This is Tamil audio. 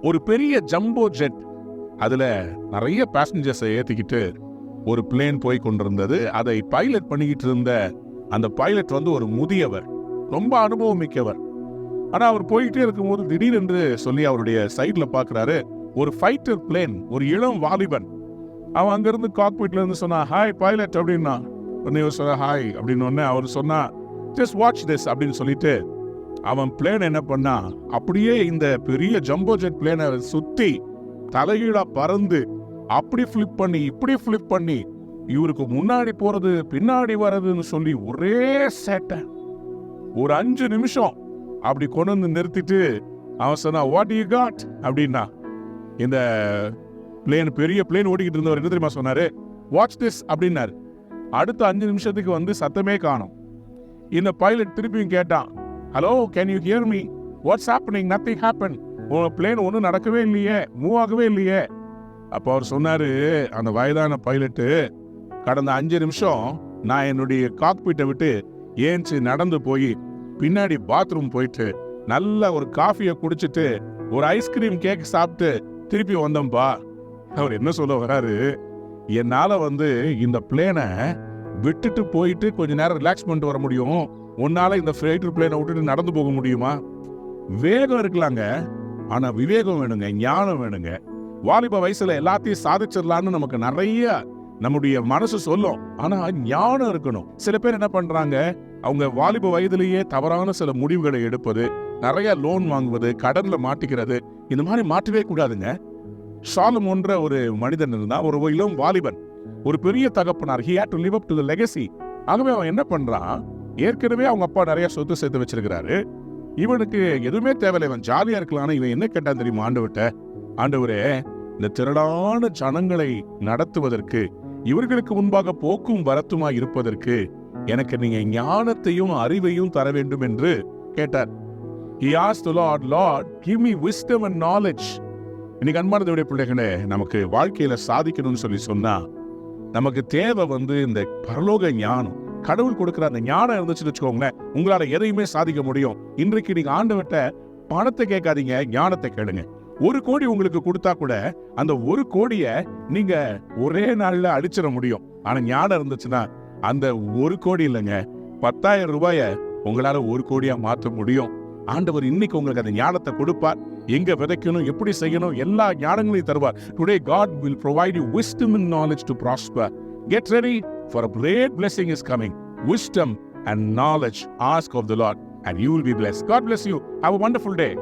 ஒரு பெரிய ஜம்போ ஜெட், அதுல நிறைய பேசஞ்சர்ஸை ஏத்திக்கிட்டு ஒரு பிளேன் போய் கொண்டிருந்தது. அதை பைலட் பண்ணிக்கிட்டு இருந்த அந்த பைலட் ஒரு முதியவர், ரொம்ப அனுபவம் மிக்கவர். ஆனா அவர் போயிட்டே இருக்கும்போது திடீரென்று சொல்லி அவருடைய சைட்ல பாக்குறாரு ஒரு ஃபைட்டர் பிளேன், ஒரு இளம் வாலிபன். அவன் அங்கிருந்து காக்பிட்ல இருந்து சொன்னா, ஹாய் பைலட் அப்படின்னா. சொன்ன ஹாய் அப்படின்னு அவர் சொன்னா, ஜஸ்ட் வாட்ச் திஸ் அப்படின்னு சொல்லிட்டு அவன் பிளேன் என்ன பண்ணா, அப்படியே இந்த பெரிய ஜம்போ ஜெட் பிளேனை சுத்தி தலைகீழா பறந்து அப்படி ஃபிளிப் பண்ணி இப்படி ஃபிளிப் பண்ணி இவருக்கு முன்னாடி போறது பின்னாடி வர்றதுன்னு சொல்லி ஒரே சேட்டை. ஒரு 5 நிமிஷம் அப்படி கொண்டு வந்து நிறுத்திட்டு அவன் சொன்னா, வாட் யூ காட் அப்படின்னா. இந்த பிளேன், பெரிய பிளேன் ஓடிக்கிட்டு இருந்தவர் என்ன தெரியுமா சொன்னாரு, வாட்ச் திஸ் அப்படின்னாரு. அடுத்த 5 நிமிஷத்துக்கு சத்தமே காணும். இந்த பைலட் திருப்பியும் கேட்டான், hello can you hear me, what's happening, nothing happen, உங்க பிளேன் ஒன்றும் நடக்கவே இல்லையே, மூவ் ஆகவே இல்லையே. அப்போ அவர் சொன்னாரு, அந்த வயதான பைலட்டு, கடந்த 5 நிமிஷம் நான் என்னுடைய காக்பிட்டை விட்டு ஏஞ்சி நடந்து போய் பின்னாடி பாத்ரூம் போயிட்டு நல்ல ஒரு காஃபியை குடிச்சிட்டு ஒரு ஐஸ்கிரீம் கேக் சாப்பிட்டு திருப்பி வந்தோம்பா. அவர் என்ன சொல்ல வராரு, என்னால இந்த பிளேனை விட்டுட்டு போயிட்டு கொஞ்ச நேரம் ரிலாக்ஸ் பண்ணிட்டு வர முடியும், உன்னால இந்த ஃப்ரைட்டர் பிளேனை விட்டுட்டு நடந்து போக முடியுமா? வேகம் இருக்கலாங்க, ஆனா விவேகம் வேணுங்க, ஞானம் வேணுங்க. வாலிப வயசுல எல்லாத்தையும் சாதிச்சிடலான்னு நமக்கு நிறைய நம்முடைய மனசு சொல்லும், ஆனா ஞானம் இருக்கணும். சில பேர் என்ன பண்றாங்க, அவங்க வாலிப வயதிலேயே தவறான சில முடிவுகளை எடுப்பது, நிறைய லோன் வாங்குவது, கடன்ல மாட்டிக்கிறது, இந்த மாதிரி மாட்டவே கூடாதுங்க. சாலமோன்ற ஒரு மனிதன் இருந்தா, ஒரு இளம் வாலிபன், ஒரு பெரிய தகப்பனார். he had to live up to the legacy. ஆகவே அவன் என்ன பண்றான், ஏற்கனவே அவங்க அப்பா நிறைய சொத்து சேர்த்து வச்சிருக்கிறாரு, இவனுக்கு எதுவுமே தேவையில்லை, இவன் ஜாலியா இருக்கலாம். இவன் என்ன கேட்டான் தெரியுமா, ஆண்டவரே, இந்த திரளான ஜனங்களை நடத்துவதற்கு, இவர்களுக்கு முன்பாக போக்கும் வரத்துமா இருப்பதற்கு எனக்கு நீங்க ஞானத்தையும் அறிவையும் தர வேண்டும் என்று கேட்டார். he asked the Lord, Lord, give me wisdom and knowledge. இன்னைக்கு அன்பானவருடைய பிள்ளைகளே, நமக்கு வாழ்க்கையில சாதிக்கணும்னு சொல்லி சொன்னா நமக்கு தேவை இந்த பரலோக ஞானம். கடவுள் கொடுக்கிற அந்த ஞானம் இருந்துச்சுன்னு வச்சுக்கோங்களேன், உங்களால எதையுமே சாதிக்க முடியும். இன்றைக்கு நீங்க ஆண்டவர்ட்ட பணத்தை கேட்காதீங்க, ஞானத்தை கேளுங்க. 1 கோடி உங்களுக்கு கொடுத்தா கூட அந்த 1 கோடியை நீங்க ஒரே நாள்ல அடிச்சிட முடியும். ஆனா ஞானம் இருந்துச்சுன்னா அந்த 1 கோடி இல்லைங்க, 10,000 ரூபாய உங்களால 1 கோடியா மாற்ற முடியும். ஆண்டவர் இன்னைக்கு உங்களுக்கு அந்த ஞானத்தை கொடுப்பார். எங்க விதைக்கணும், எப்படி செய்யணும், எல்லா ஞானங்களையும் தருவார். Today God will provide you wisdom and knowledge to prosper. Get ready for a great blessing is coming. Wisdom and knowledge, ask of the Lord and you will be blessed. God bless you. Have a wonderful day.